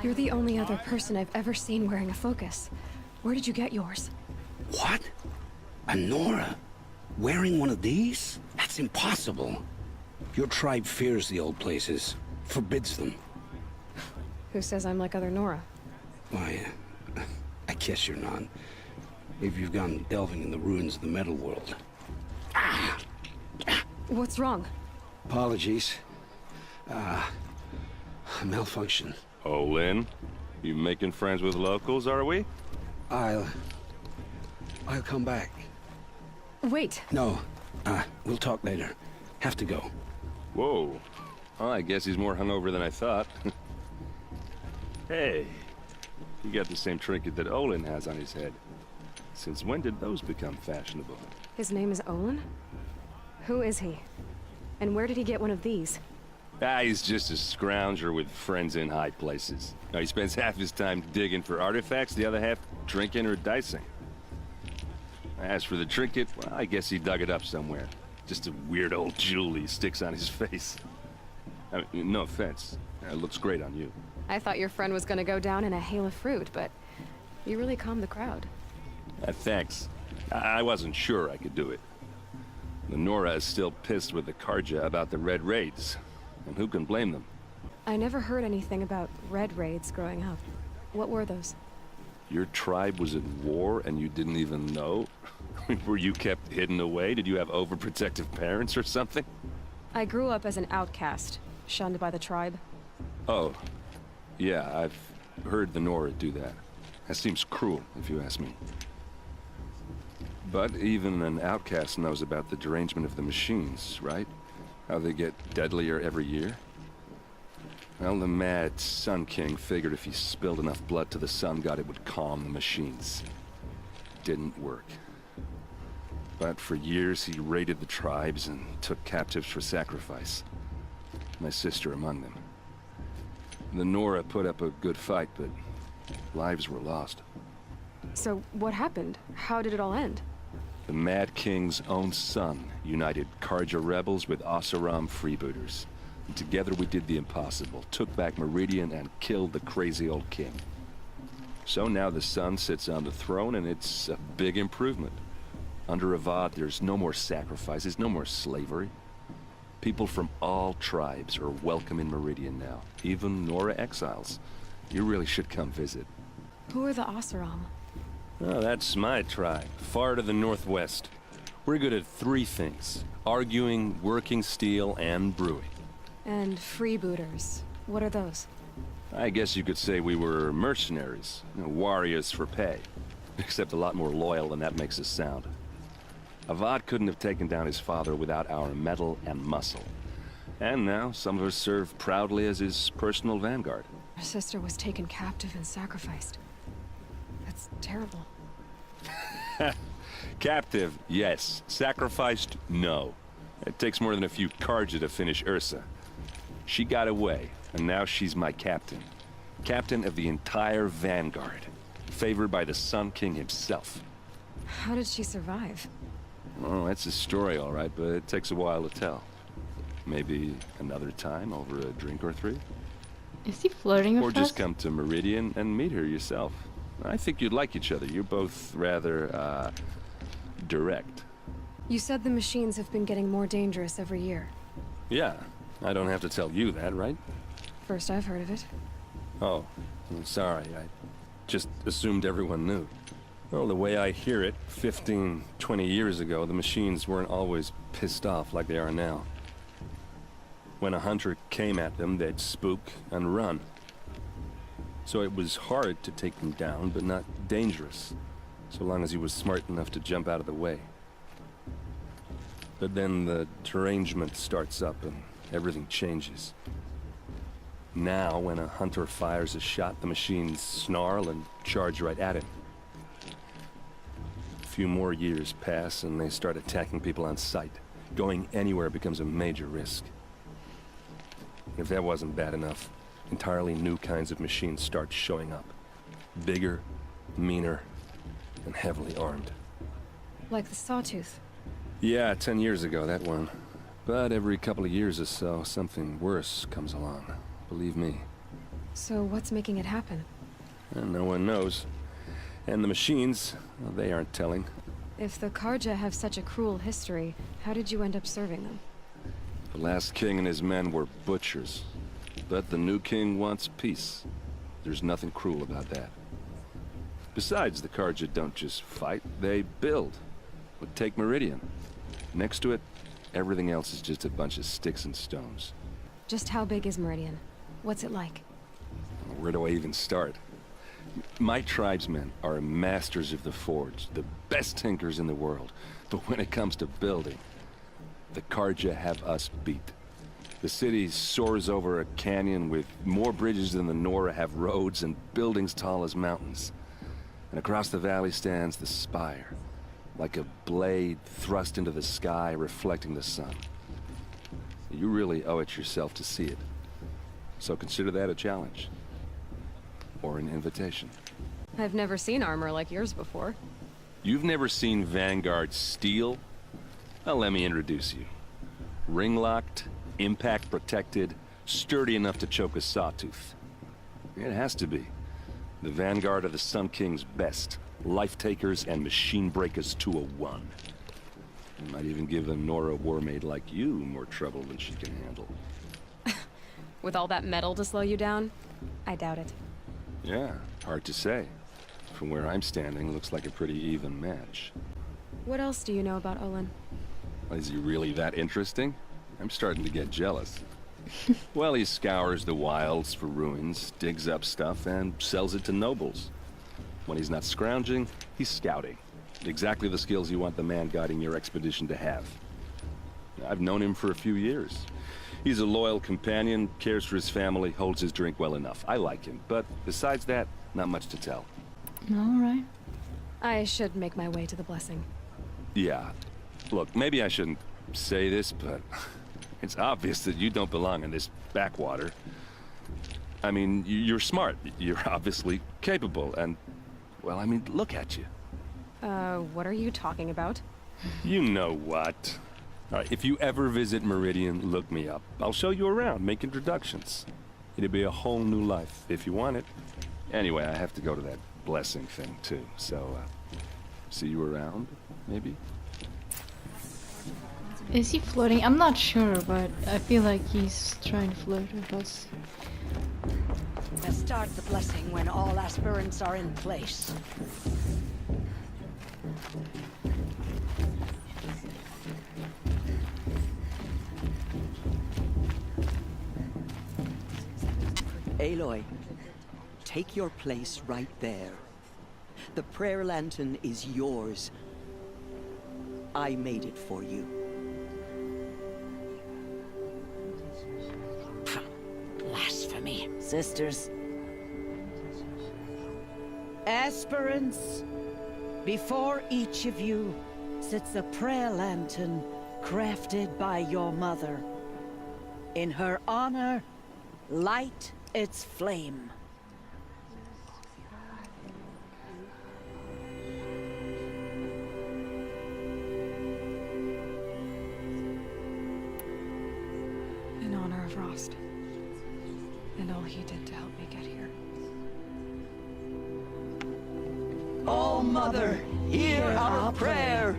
You're the only other person I've ever seen wearing a focus. Where did you get yours? What? A Nora? Wearing one of these? That's impossible. Your tribe fears the old places, forbids them. Who says I'm like other Nora? Why, I guess you're not. If you've gone delving in the ruins of the metal world. What's wrong? Apologies. A malfunction. Oh, Lynn? You making friends with locals, are we? I'll come back. Wait. No. We'll talk later. Have to go. Whoa. Oh, I guess he's more hungover than I thought. Hey, you got the same trinket that Olin has on his head. Since when did those become fashionable? His name is Olin? Who is he? And where did he get one of these? He's just a scrounger with friends in high places. Now, he spends half his time digging for artifacts, the other half drinking or dicing. As for the trinket, well, I guess he dug it up somewhere. Just a weird old jewel he sticks on his face. I mean, no offense. It looks great on you. I thought your friend was gonna go down in a hail of fruit, but you really calmed the crowd. Thanks. I wasn't sure I could do it. The Nora is still pissed with the Karja about the Red Raids. And who can blame them? I never heard anything about Red Raids growing up. What were those? Your tribe was at war and you didn't even know? Were you kept hidden away? Did you have overprotective parents or something? I grew up as an outcast, shunned by the tribe. Oh, yeah, I've heard the Nora do that. That seems cruel, if you ask me. But even an outcast knows about the derangement of the machines, right? How they get deadlier every year? Well, the mad Sun King figured if he spilled enough blood to the Sun God, it would calm the machines. Didn't work. But for years, he raided the tribes and took captives for sacrifice. My sister among them. The Nora put up a good fight, but lives were lost. So, what happened? How did it all end? The Mad King's own son united Karja rebels with Oseram freebooters. And together we did the impossible, took back Meridian and killed the crazy old king. So now the son sits on the throne and it's a big improvement. Under Avad, there's no more sacrifices, no more slavery. People from all tribes are welcome in Meridian now, even Nora exiles. You really should come visit. Who are the Oseram? Oh, that's my tribe, far to the northwest. We're good at three things: arguing, working steel, and brewing. And freebooters. What are those? I guess you could say we were mercenaries, warriors for pay. Except a lot more loyal than that makes us sound. Avad couldn't have taken down his father without our metal and muscle. And now, some of us serve proudly as his personal vanguard. Her sister was taken captive and sacrificed. That's terrible. Captive, yes. Sacrificed, no. It takes more than a few Karja to finish Ursa. She got away, and now she's my captain. Captain of the entire vanguard. Favored by the Sun King himself. How did she survive? Oh, that's a story, all right, but it takes a while to tell. Maybe another time over a drink or three? Is he flirting with Or us? just come to Meridian and meet her yourself. I think you'd like each other. You're both rather, direct. You said the machines have been getting more dangerous every year. Yeah, I don't have to tell you that, right? First I've heard of it. Oh, I'm sorry. I just assumed everyone knew. Well, the way I hear it, 15, 20 years ago, the machines weren't always pissed off like they are now. When a hunter came at them, they'd spook and run. So it was hard to take them down, but not dangerous, so long as he was smart enough to jump out of the way. But then the derangement starts up and everything changes. Now, when a hunter fires a shot, the machines snarl and charge right at him. A few more years pass and they start attacking people on sight. Going anywhere becomes a major risk. If that wasn't bad enough, entirely new kinds of machines start showing up. Bigger, meaner, and heavily armed. Like the Sawtooth. Yeah, 10 years ago, that one. But every couple of years or so, something worse comes along. Believe me. So what's making it happen? And no one knows. And the machines, well, they aren't telling. If the Karja have such a cruel history, how did you end up serving them? The last king and his men were butchers. But the new king wants peace. There's nothing cruel about that. Besides, the Karja don't just fight, they build. But take Meridian. Next to it, everything else is just a bunch of sticks and stones. Just how big is Meridian? What's it like? Where do I even start? My tribesmen are masters of the forge, the best tinkers in the world. But when it comes to building, the Karja have us beat. The city soars over a canyon with more bridges than the Nora have roads and buildings tall as mountains. And across the valley stands the spire, like a blade thrust into the sky reflecting the sun. You really owe it yourself to see it. So consider that a challenge. Or an invitation. I've never seen armor like yours before. You've never seen Vanguard steel? Well, let me introduce you. Ring-locked, impact-protected, sturdy enough to choke a sawtooth. It has to be. The Vanguard are the Sun King's best. Life-takers and machine-breakers to a one. You might even give a Nora warmaid like you more trouble than she can handle. With all that metal to slow you down? I doubt it. Yeah, hard to say. From where I'm standing, looks like a pretty even match. What else do you know about Olin? Is he really that interesting? I'm starting to get jealous. Well, he scours the wilds for ruins, digs up stuff, and sells it to nobles. When he's not scrounging, he's scouting. Exactly the skills you want the man guiding your expedition to have. I've known him for a few years. He's a loyal companion, cares for his family, holds his drink well enough. I like him, but besides that, not much to tell. Alright. I should make my way to the blessing. Yeah. Look, maybe I shouldn't say this, but it's obvious that you don't belong in this backwater. I mean, you're smart. You're obviously capable, and, well, I mean, look at you. What are you talking about? You know what. All right, if you ever visit Meridian, look me up. I'll show you around, make introductions. It'll be a whole new life, if you want it. Anyway, I have to go to that blessing thing, too. So, see you around, maybe? Is he floating? I'm not sure, but I feel like he's trying to flirt with us. Let's start the blessing when all aspirants are in place. Aloy, take your place right there. The prayer lantern is yours. I made it for you. Blasphemy. Sisters. Aspirants, before each of you sits a prayer lantern crafted by your mother. In her honor, light its flame. In honor of Rost. And all he did to help me get here. Oh, Mother, hear our prayer.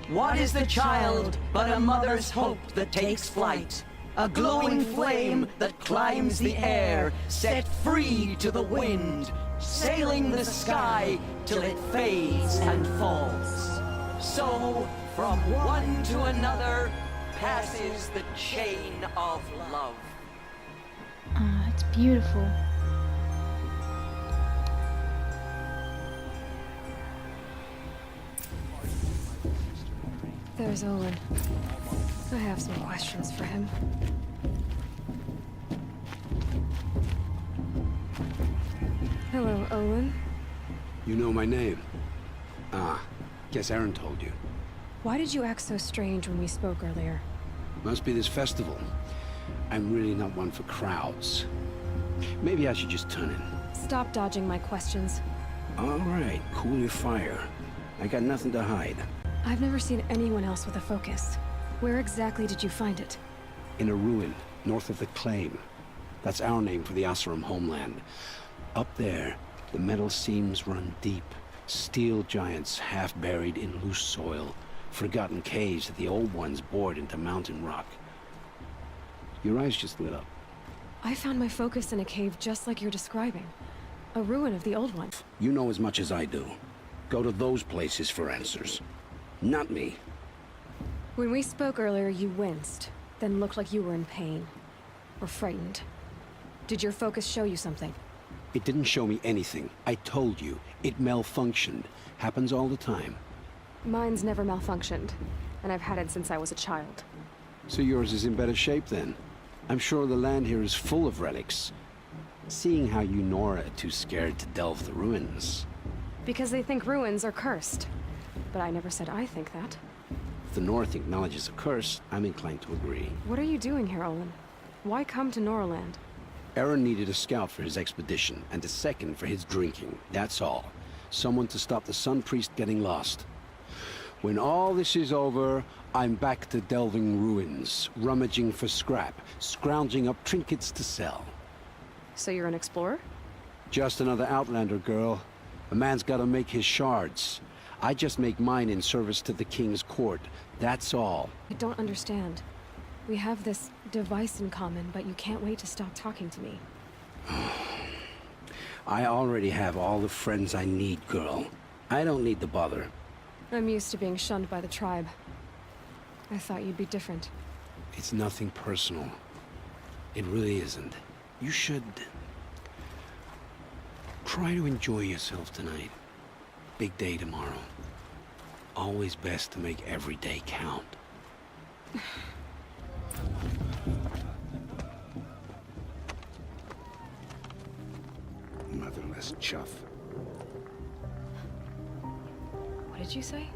What is the child but a mother's hope that takes flight? A glowing flame that climbs the air, set free to the wind, sailing the sky till it fades and falls. So, from one to another, passes the chain of love. Ah, it's beautiful. There's Olin. I have some questions for him. Hello, Olin. You know my name? Ah, guess Aaron told you. Why did you act so strange when we spoke earlier? Must be this festival. I'm really not one for crowds. Maybe I should just turn in. Stop dodging my questions. All right, cool your fire. I got nothing to hide. I've never seen anyone else with a focus. Where exactly did you find it? In a ruin, north of the claim. That's our name for the Oseram homeland. Up there, the metal seams run deep. Steel giants half buried in loose soil. Forgotten caves that the old ones bored into mountain rock. Your eyes just lit up. I found my focus in a cave just like you're describing. A ruin of the old one. You know as much as I do. Go to those places for answers. Not me. When we spoke earlier, you winced, then looked like you were in pain. Or frightened. Did your focus show you something? It didn't show me anything. I told you. It malfunctioned. Happens all the time. Mine's never malfunctioned, and I've had it since I was a child. So yours is in better shape then. I'm sure the land here is full of relics. Seeing how you Nora are too scared to delve the ruins. Because they think ruins are cursed. But I never said I think that. If the North acknowledges a curse, I'm inclined to agree. What are you doing here, Olin? Why come to Noraland? Aaron needed a scout for his expedition, and a second for his drinking. That's all. Someone to stop the Sun Priest getting lost. When all this is over, I'm back to delving ruins, rummaging for scrap, scrounging up trinkets to sell. So you're an explorer? Just another Outlander, girl. A man's gotta make his shards. I just make mine in service to the King's court. That's all. I don't understand. We have this device in common, but you can't wait to stop talking to me. I already have all the friends I need, girl. I don't need the bother. I'm used to being shunned by the tribe. I thought you'd be different. It's nothing personal. It really isn't. You should... try to enjoy yourself tonight. Big day tomorrow. Always best to make every day count. Motherless chuff. What did you say?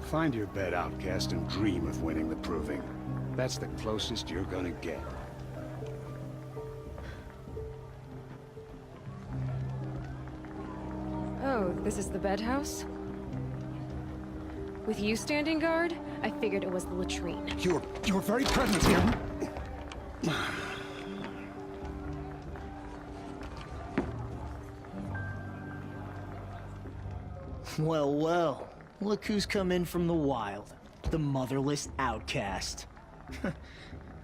Find your bed, outcast, and dream of winning the proving. That's the closest you're gonna get. Oh, this is the bedhouse? With you standing guard, I figured it was the latrine. Your very presence here. Well, well. Look who's come in from the wild. The motherless outcast.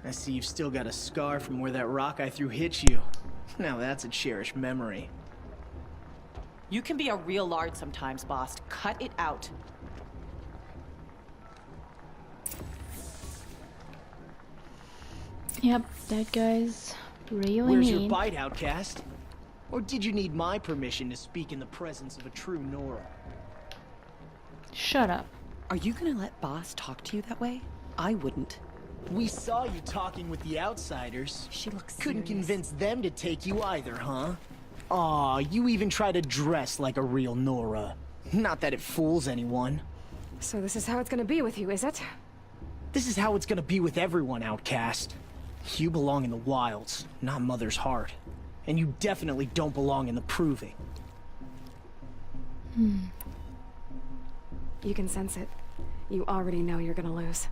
I see you've still got a scar from where that rock I threw hit you. Now that's a cherished memory. You can be a real lard sometimes, boss. Cut it out. Yep, that guy's really Where's your mean. bite, outcast? Or did you need my permission to speak in the presence of a true Nora? Shut up. Are you gonna let boss talk to you that way? I wouldn't. We saw you talking with the outsiders. She looks Couldn't serious. convince them to take you either, huh? Aw, you even try to dress like a real Nora. Not that it fools anyone. So this is how it's gonna be with you, is it? This is how it's gonna be with everyone, outcast. You belong in the wilds, not Mother's heart. And you definitely don't belong in the proving. You can sense it. You already know you're gonna lose.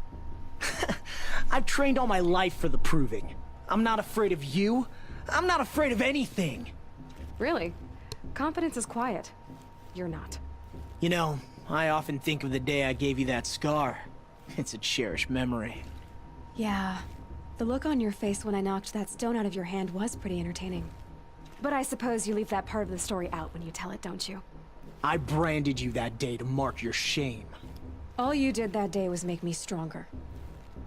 I've trained all my life for the proving. I'm not afraid of you. I'm not afraid of anything. Really? Confidence is quiet. You're not. You know, I often think of the day I gave you that scar. It's a cherished memory. Yeah. The look on your face when I knocked that stone out of your hand was pretty entertaining. But I suppose you leave that part of the story out when you tell it, don't you? I branded you that day to mark your shame. All you did that day was make me stronger.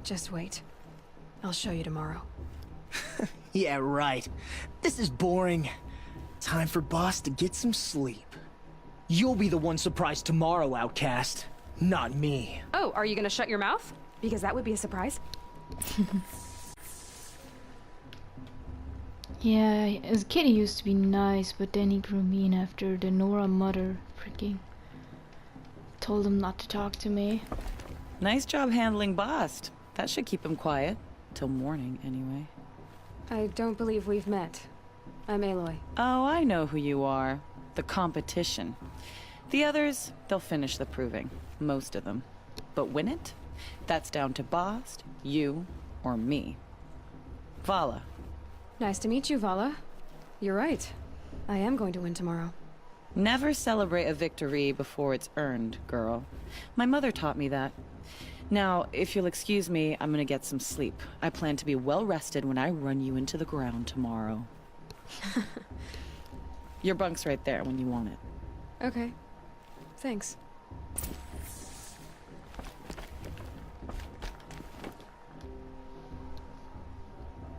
Just wait. I'll show you tomorrow. Yeah, right. This is boring. Time for boss to get some sleep. You'll be the one surprised tomorrow, outcast. Not me. Oh, are you gonna shut your mouth? Because that would be a surprise. Yeah, as a kid he used to be nice, but then he grew mean after the Nora mother freaking told him not to talk to me. Nice job handling boss. That should keep him quiet. Till morning, anyway. I don't believe we've met. I'm Aloy. Oh, I know who you are. The competition. The others, they'll finish the proving. Most of them. But win it? That's down to Bost, you, or me. Vala, Nice to meet you, Vala. You're right. I am going to win tomorrow. Never celebrate a victory before it's earned, girl. My mother taught me that. Now, if you'll excuse me, I'm gonna get some sleep. I plan to be well rested when I run you into the ground tomorrow. Your bunk's right there when you want it. Okay. Thanks.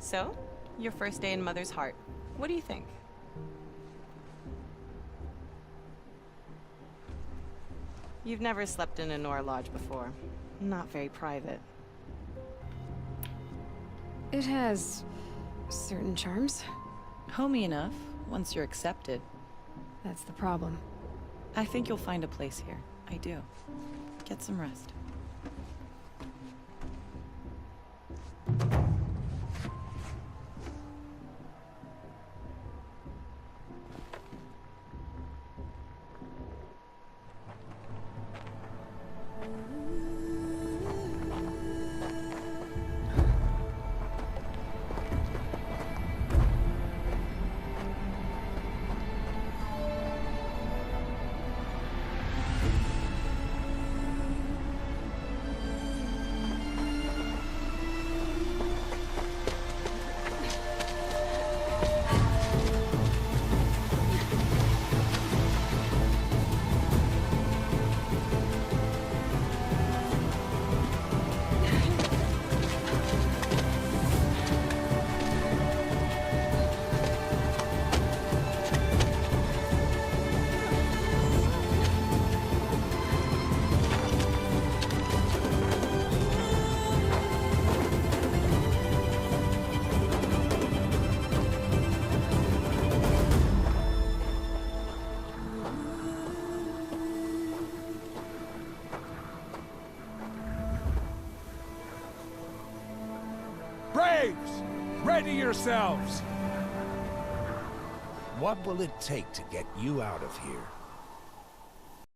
So, your first day in Mother's Heart. What do you think? You've never slept in a Nora lodge before. Not very private. It has certain charms. Homey enough, once you're accepted. That's the problem. I think you'll find a place here. I do. Get some rest. Braves! Ready yourselves! What will it take to get you out of here?